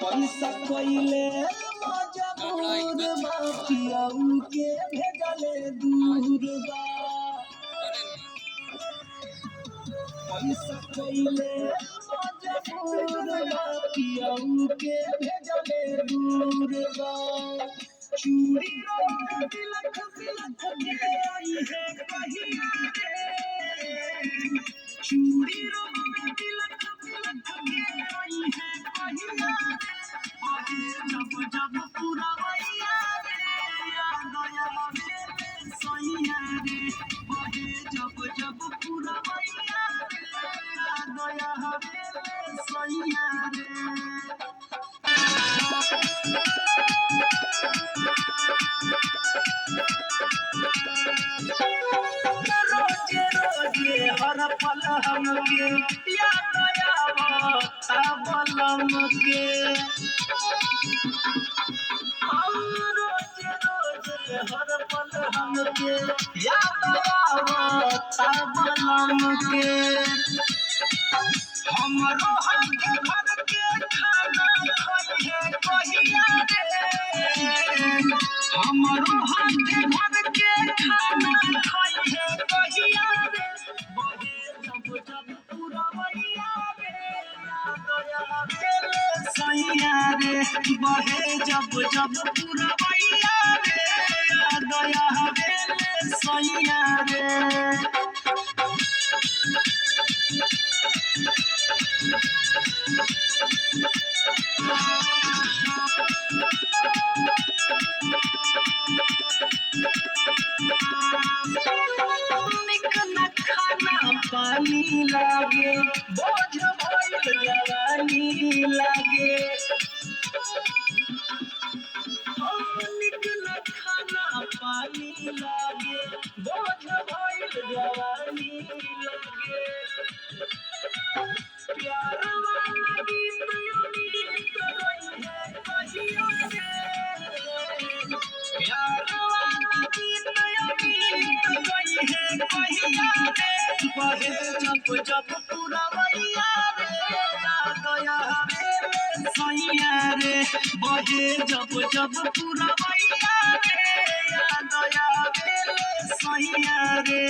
पैसा कइले मजबूर माफियाऊ के भेजले दूर बा। पैसा कइले मजबूर माफियाऊ के भेजले दूर बा। चूड़ी तिलक तिलक के आई है कहिया रे, चूड़ी तिलक तिलक के आई है कहिया रे, जब जब पूरा भैया रे याद आया मेरे सैया रे, बहे जब जब पूरा भैया रे याद आया मेरे सैया रे। रोजे रोजे हर पल हमके याद आवता बलम के, रोजे रोजे हर पल हमके याद आवता बलम के। हमरो हाथ घर के खाना खाइए कहिया रे, हमरो हाथ घर के खाना खाइए कहिया रे, बहे जब जब पूरा भैया रे याद आया मेरे सैया रे, बहे जब जब पूरा भैया रे याद आया मेरे सैया रे। खाना पानी लागे बोझ भइल जवानी लागे, निक न खाना पानी लागे बोझ भइल जवानी लागे। प्यार वाला गीत उम्मीद रही है कहिया रे, प्यार वाला गीत उम्मीद रही है कहिया रे, बहे जब जब पूरा भैया रे याद आया मेरे सैया रे, बहे जब जब पूरा भैया रे याद आया मेरे सैया रे।